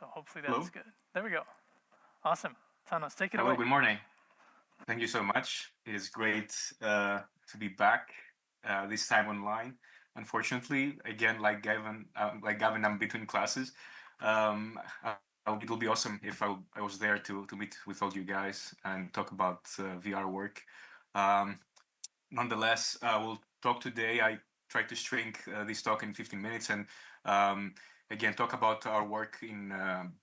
So hopefully that's Hello. good. There we go. Awesome. Thanos, take it Hello, away. good morning. Thank you so much. It is great to be back, this time online. Unfortunately, again, like Gavin, I'm between classes. Um, it will be awesome if I was there to meet with all you guys and talk about VR work. Um, Nonetheless, we'll talk today. I tried to shrink this talk in 15 minutes and um, again talk about our work in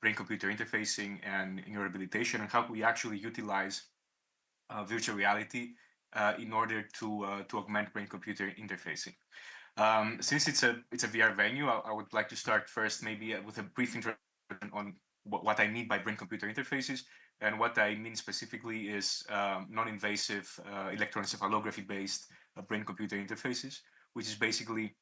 brain-computer interfacing and neurorehabilitation and how we actually utilize virtual reality in order to augment brain-computer interfacing. Since it's a VR venue, I would like to start first maybe with a brief introduction on what I mean by brain-computer interfaces. And what I mean specifically is non-invasive electroencephalography-based brain-computer interfaces, which is basically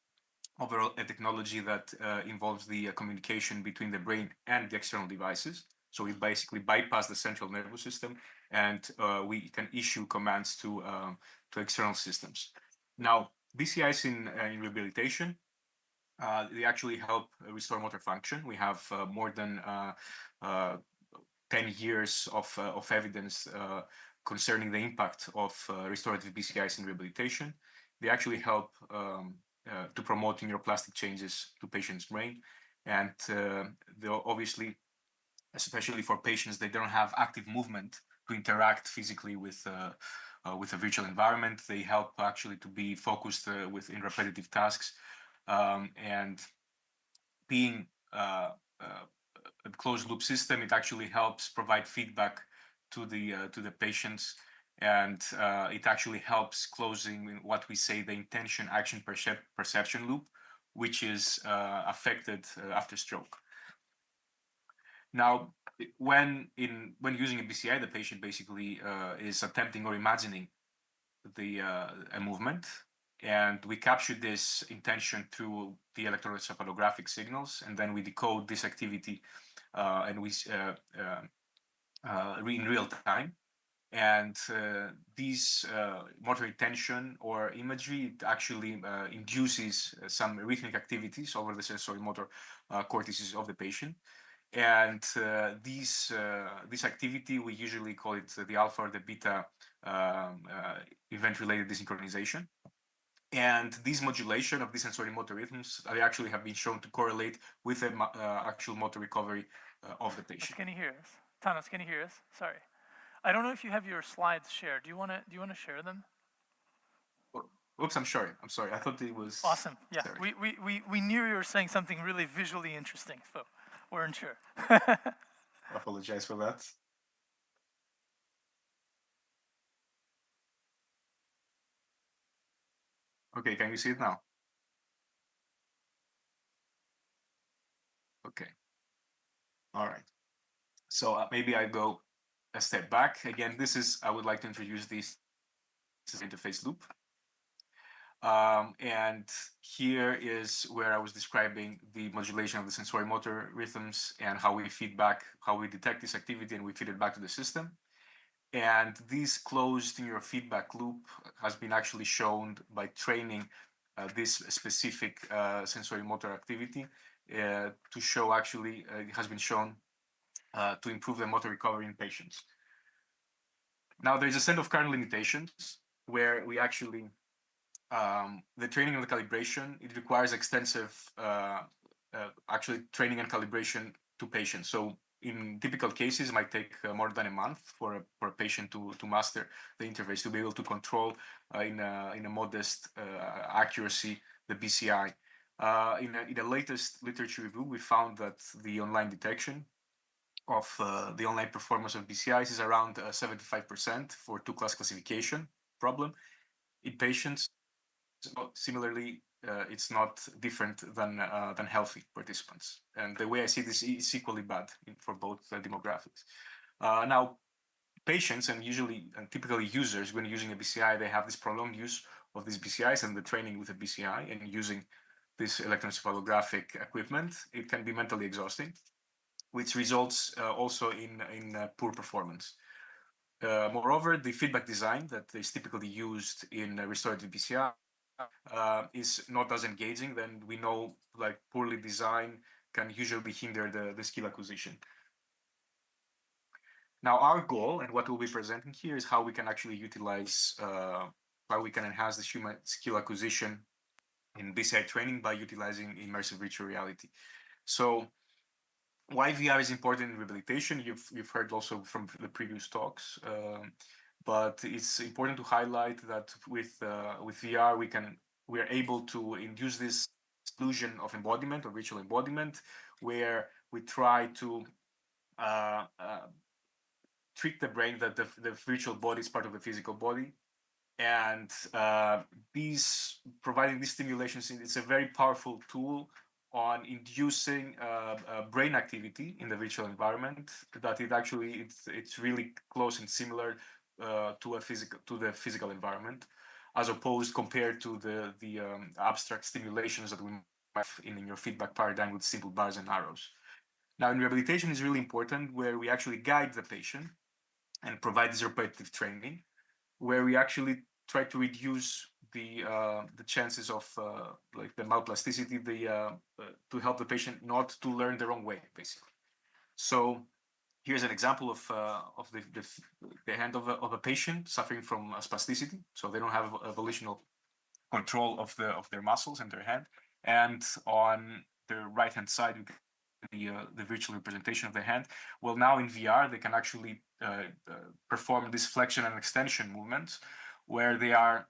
overall a technology that involves the communication between the brain and the external devices. So we basically bypass the central nervous system, and we can issue commands to external systems. Now, BCIs in rehabilitation, they actually help restore motor function. We have more than 10 years of evidence concerning the impact of restorative BCIs in rehabilitation. They actually help to promote neuroplastic changes to patients' brain. And obviously, especially for patients, they don't have active movement to interact physically with a virtual environment. They help actually to be focused in repetitive tasks. And being a closed loop system, it actually helps provide feedback to the patients, and it actually helps closing what we say the intention action perception loop, which is affected after stroke. Now, when using a BCI, the patient basically is attempting or imagining a movement, and we capture this intention through the electroencephalographic signals, and then we decode this activity and we in real time. And these motor intention or imagery actually induces some rhythmic activities over the sensory motor cortices of the patient. And this activity, we usually call it the alpha or the beta event-related desynchronization. And this modulation of the sensory motor rhythms, they actually have been shown to correlate with the actual motor recovery of the patient. Can you hear us? Thanos, can you hear us? Sorry. I don't know if you have your slides shared. Do you want to share them? Oops, I'm sorry. I thought it was awesome. Yeah, sorry. we knew you were saying something really visually interesting, so weren't sure. I apologize for that. Okay, can you see it now? Okay. All right. So maybe I go a step back. Again, I would like to introduce this interface loop. And here is where I was describing the modulation of the sensory motor rhythms and how we detect this activity and we feed it back to the system. And this closed neurofeedback loop has been actually shown by training this specific sensory motor activity to show actually, it has been shown to improve the motor recovery in patients. Now, there's a set of current limitations where we actually the training and the calibration, it requires extensive actually training and calibration to patients. So in typical cases, it might take more than a month for a patient to master the interface, to be able to control in a modest accuracy the BCI. In the latest literature review, we found that the online detection of the online performance of BCIs is around 75% for two-class classification problem in patients. Similarly, it's not different than healthy participants. And the way I see this is equally bad for both demographics. Now, patients and typically users, when using a BCI, they have this prolonged use of these BCIs and the training with a BCI and using this electroencephalographic equipment. It can be mentally exhausting, which results also in poor performance. Moreover, the feedback design that is typically used in restorative BCI is not as engaging. Then we know, like, poorly designed can usually hinder the skill acquisition. Now, our goal and what we'll be presenting here is how we can actually utilize, how we can enhance the human skill acquisition in BCI training by utilizing immersive virtual reality. So why VR is important in rehabilitation, you've heard also from the previous talks, but it's important to highlight that with VR we are able to induce this illusion of embodiment or virtual embodiment, where we try to trick the brain that the virtual body is part of the physical body, and providing these stimulations, it's a very powerful tool on inducing brain activity in the virtual environment, that it's really close and similar to the physical environment, as opposed compared to the abstract stimulations that we have in your feedback paradigm with simple bars and arrows. Now, in rehabilitation, is really important, where we actually guide the patient and provide this repetitive training, where we actually try to reduce the chances of like the malplasticity, to help the patient not to learn the wrong way, basically. So here's an example of the hand of a patient suffering from spasticity. So they don't have a volitional control of their muscles and their hand. And on the right hand side, you can the virtual representation of the hand. Well, now in VR, they can actually perform this flexion and extension movements, where they are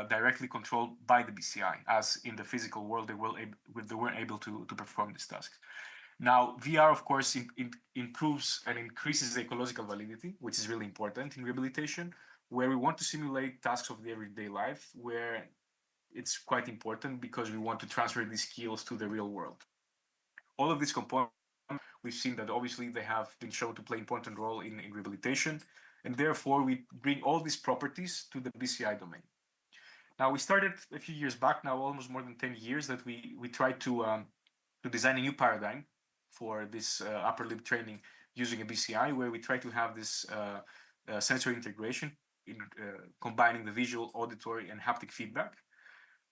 directly controlled by the BCI, as in the physical world they weren't able to perform these tasks. Now, VR, of course, improves and increases the ecological validity, which is really important in rehabilitation, where we want to simulate tasks of the everyday life, where it's quite important because we want to transfer these skills to the real world. All of these components, we've seen that obviously they have been shown to play an important role in rehabilitation, and therefore we bring all these properties to the BCI domain. Now, we started a few years back, now almost more than 10 years, that we tried to design a new paradigm for this upper limb training using a BCI, where we try to have this sensory integration in combining the visual, auditory, and haptic feedback.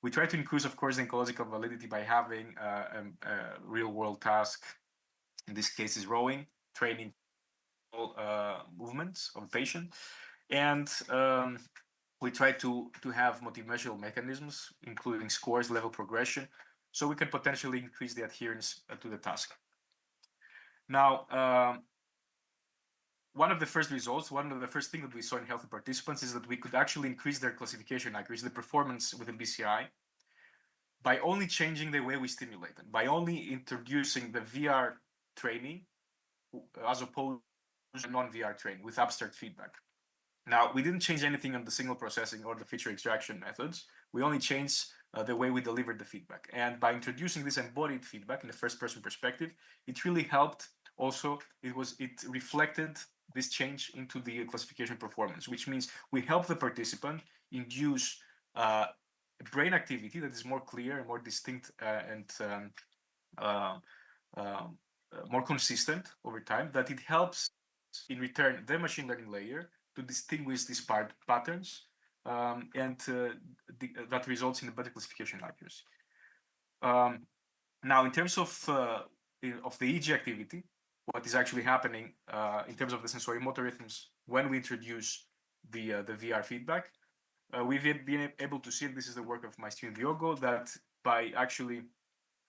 We try to increase, of course, the ecological validity by having a real-world task. In this case, is rowing, training movements of the patient, and we try to have motivational mechanisms, including scores, level progression, so we can potentially increase the adherence to the task. Now, one of the first things that we saw in healthy participants is that we could actually increase their classification accuracy, the performance with the BCI, by only changing the way we stimulate them, by only introducing the VR training as opposed to non-VR training with abstract feedback. Now, we didn't change anything on the signal processing or the feature extraction methods. We only changed the way we delivered the feedback. And by introducing this embodied feedback in the first-person perspective, it really helped. Also, it reflected this change into the classification performance, which means we help the participant induce brain activity that is more clear and more distinct and more consistent over time, that it helps in return the machine learning layer to distinguish these patterns, and that results in a better classification accuracy. Now, in terms of the EEG activity, what is actually happening in terms of the sensory motor rhythms when we introduce the VR feedback, we've been able to see, and this is the work of my student Diogo, that by actually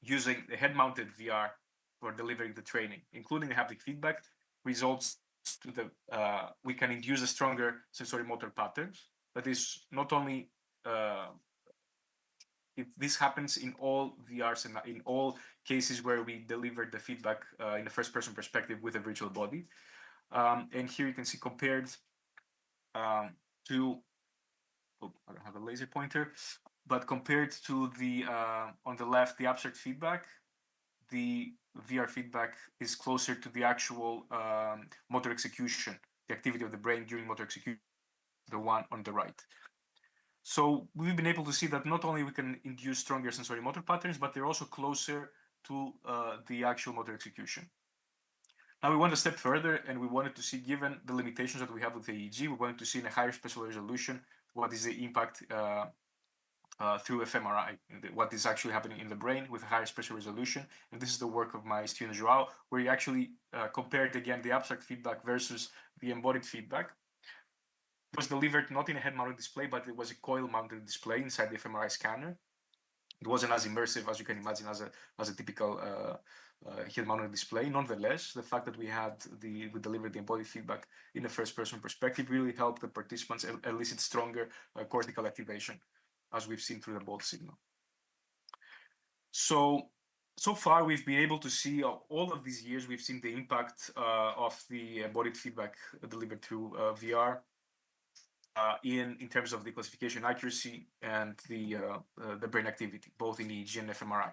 using the head-mounted VR for delivering the training, including the haptic feedback, results to we can induce a stronger sensory motor patterns. That is not only this happens in all VRs and in all cases where we deliver the feedback in a first-person perspective with a virtual body. And here you can see compared to, I don't have a laser pointer, but compared to the on the left, the abstract feedback, the VR feedback is closer to the actual motor execution, the activity of the brain during motor execution, the one on the right. So we've been able to see that not only we can induce stronger sensory motor patterns, but they're also closer to the actual motor execution. Now we went a step further, and we wanted to see, given the limitations that we have with the EEG, we wanted to see in a higher spatial resolution what is the impact through fMRI, what is actually happening in the brain with a higher spatial resolution. And this is the work of my student Joao, where he actually compared again the abstract feedback versus the embodied feedback. It was delivered not in a head-mounted display, but it was a coil-mounted display inside the fMRI scanner. It wasn't as immersive as you can imagine as a typical head-mounted display. Nonetheless, the fact that we delivered the embodied feedback in a first-person perspective really helped the participants elicit stronger cortical activation, as we've seen through the BOLD signal. So far, we've been able to see all of these years, we've seen the impact of the embodied feedback delivered through VR in terms of the classification accuracy and the brain activity, both in EEG and fMRI.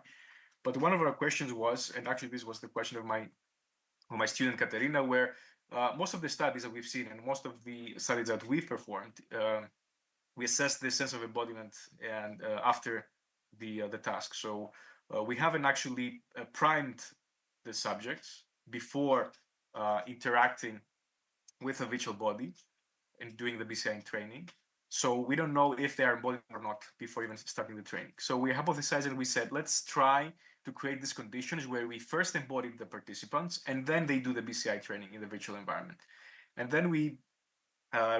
But one of our questions was, and actually this was the question of my student Katerina, where most of the studies that we've seen and most of the studies that we've performed, we assessed the sense of embodiment and after the task. So we haven't actually primed the subjects before interacting with a virtual body and doing the BCI training. So we don't know if they are embodied or not before even starting the training. So we hypothesized and we said, let's try to create these conditions where we first embodied the participants and then they do the BCI training in the virtual environment. And then we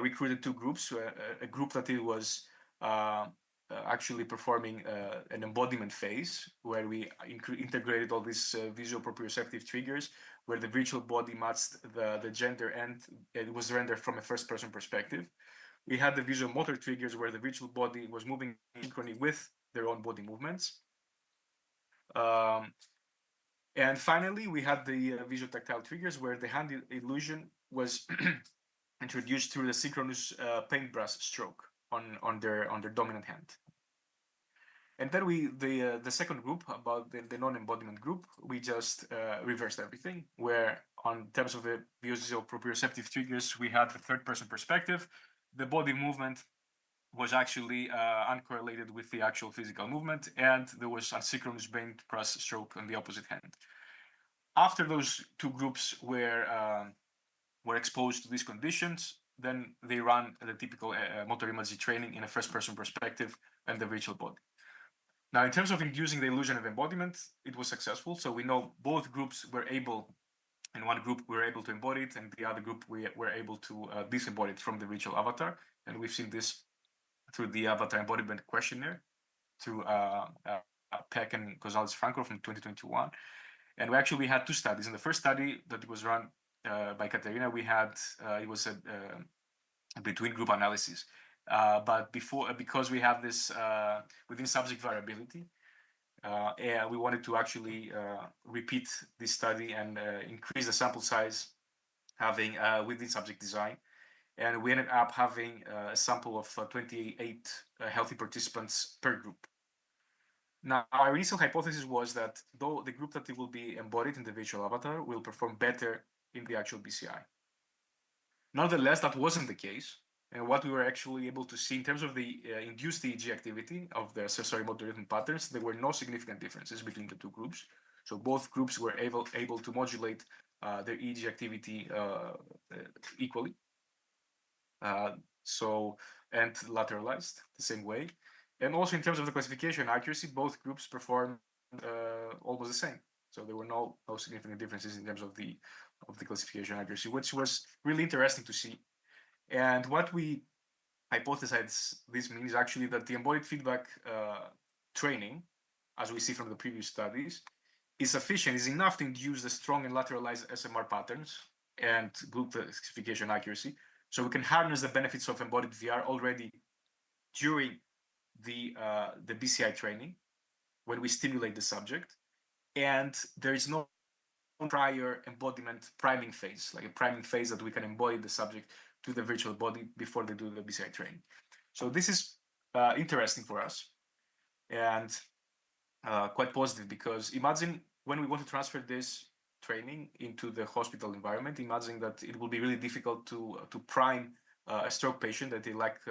recruited two groups, a group that it was actually performing an embodiment phase where we integrated all these visual proprioceptive triggers where the virtual body matched the gender and it was rendered from a first-person perspective. We had the visual motor triggers where the virtual body was moving in synchrony with their own body movements. And finally, we had the visual tactile triggers where the hand illusion was introduced through the synchronous paintbrush stroke on their dominant hand. And then the second group, about the non-embodiment group, we just reversed everything, where on terms of the visual proprioceptive triggers, we had the third-person perspective. The body movement was actually uncorrelated with the actual physical movement, and there was asynchronous paintbrush stroke on the opposite hand. After those two groups were exposed to these conditions, then they ran the typical motor imagery training in a first-person perspective and the virtual body. Now, in terms of inducing the illusion of embodiment, it was successful. So we know both groups were able, in one group we were able to embody it, and the other group we were able to disembody it from the virtual avatar. And we've seen this through the avatar embodiment questionnaire, through Peck and Gonzalez-Franco from 2021. And we actually had two studies. In the first study that was run by Katerina, we had, it was a between group analysis. But because we have this within subject variability, we wanted to actually repeat this study and increase the sample size having within subject design. And we ended up having a sample of 28 healthy participants per group. Now, our initial hypothesis was that though the group that it will be embodied in the virtual avatar will perform better in the actual BCI. Nonetheless, that wasn't the case. And what we were actually able to see in terms of the induced EEG activity of the sensory motor rhythm patterns, there were no significant differences between the two groups. So both groups were able to modulate their EEG activity equally. And lateralized the same way. And also in terms of the classification accuracy, both groups performed almost the same. So there were no significant differences in terms of the classification accuracy, which was really interesting to see. And what we hypothesized this means actually that the embodied feedback training, as we see from the previous studies, is sufficient, is enough to induce the strong and lateralized SMR patterns and group classification accuracy. So we can harness the benefits of embodied VR already during the BCI training when we stimulate the subject. And there is no prior embodiment priming phase, like a priming phase that we can embody the subject to the virtual body before they do the BCI training. So this is interesting for us and quite positive, because imagine when we want to transfer this training into the hospital environment, imagine that it will be really difficult to prime a stroke patient that they lack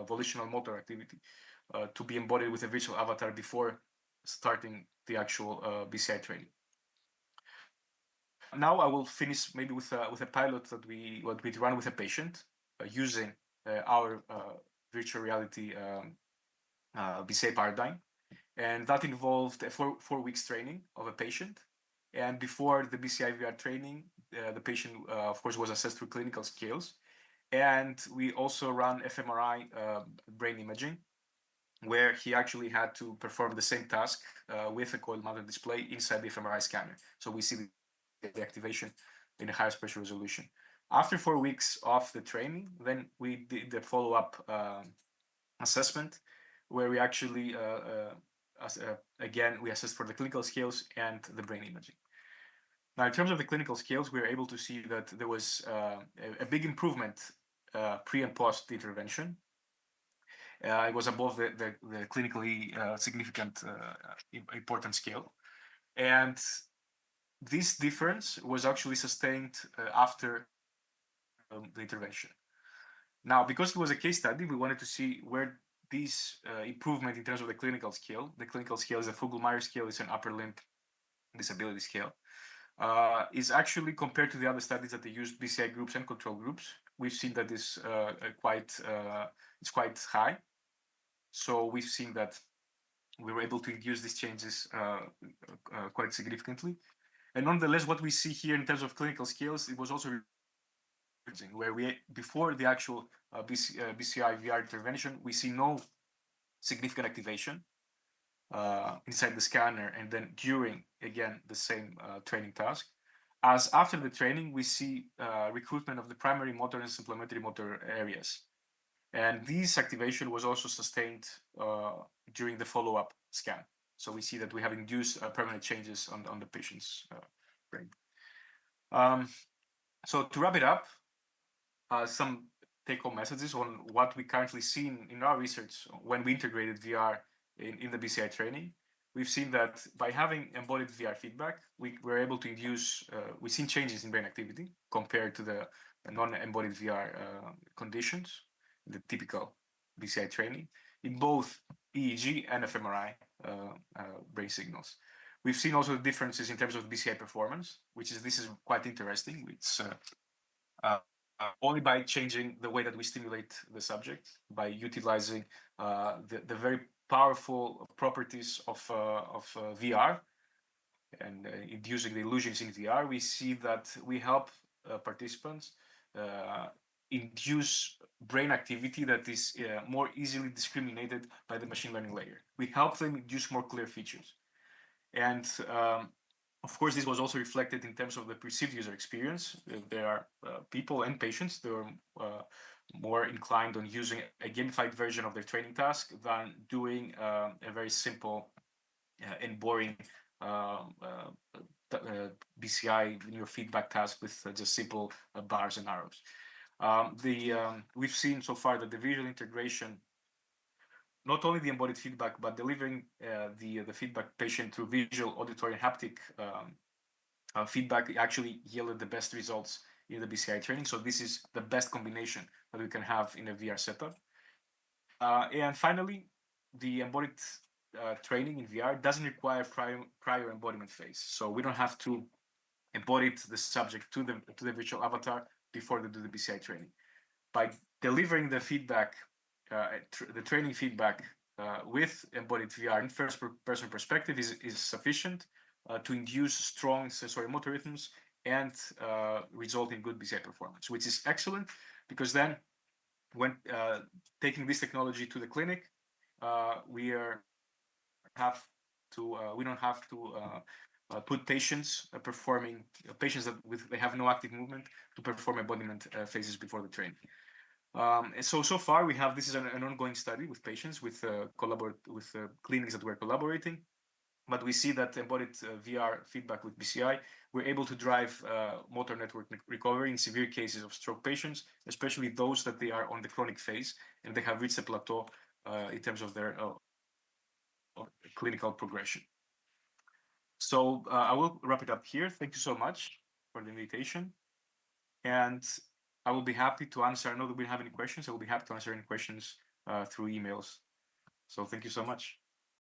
volitional motor activity to be embodied with a virtual avatar before starting the actual BCI training. Now I will finish maybe with a pilot that we run with a patient using our virtual reality BCI paradigm. And that involved a 4 weeks training of a patient. And before the BCI VR training, the patient, of course, was assessed through clinical scales. And we also ran fMRI brain imaging, where he actually had to perform the same task with a coil-mounted display inside the fMRI scanner. So we see the activation in a higher spatial resolution. After 4 weeks of the training, then we did the follow-up assessment, where we actually, again, we assessed for the clinical scales and the brain imaging. Now, in terms of the clinical scales, we were able to see that there was a big improvement pre and post intervention. It was above the clinically significant important scale. And this difference was actually sustained after the intervention. Now, because it was a case study, we wanted to see where this improvement in terms of the clinical scale is a Fugl-Meyer scale, it's an upper limb disability scale, is actually compared to the other studies that they used BCI groups and control groups. We've seen that it's quite high. So we've seen that we were able to induce these changes quite significantly. And nonetheless, what we see here in terms of clinical scales, it was also where we, before the actual BCI VR intervention, we see no significant activation inside the scanner, and then during, again, the same training task. As after the training, we see recruitment of the primary motor and supplementary motor areas. And this activation was also sustained during the follow-up scan. So we see that we have induced permanent changes on the patient's brain. So to wrap it up, some take-home messages on what we currently see in our research when we integrated VR in the BCI training. We've seen that by having embodied VR feedback, we were able to induce, we've seen changes in brain activity compared to the non-embodied VR conditions, the typical BCI training, in both EEG and fMRI brain signals. We've seen also differences in terms of BCI performance, this is quite interesting. It's only by changing the way that we stimulate the subject, by utilizing the very powerful properties of VR and inducing the illusions in VR, we see that we help participants induce brain activity that is more easily discriminated by the machine learning layer. We help them induce more clear features. And of course, this was also reflected in terms of the perceived user experience. There are people and patients that are more inclined on using a gamified version of their training task than doing a very simple and boring BCI neurofeedback task with just simple bars and arrows. We've seen so far that the visual integration, not only the embodied feedback, but delivering the feedback patient through visual, auditory, and haptic feedback actually yielded the best results in the BCI training. So this is the best combination that we can have in a VR setup. And finally, the embodied training in VR doesn't require prior embodiment phase. So we don't have to embody the subject to the virtual avatar before they do the BCI training. By delivering the feedback, the training feedback with embodied VR in first-person perspective is sufficient to induce strong sensory motor rhythms and result in good BCI performance, which is excellent because then when taking this technology to the clinic, we don't have to put patients that they have no active movement to perform embodiment phases before the training. And so far this is an ongoing study with patients with clinics that we're collaborating, but we see that embodied VR feedback with BCI, we're able to drive motor network recovery in severe cases of stroke patients, especially those that they are on the chronic phase and they have reached a plateau in terms of their clinical progression. So I will wrap it up here. Thank you so much for the invitation. And I will be happy to answer. I know that we have any questions. I will be happy to answer any questions through emails. So thank you so much.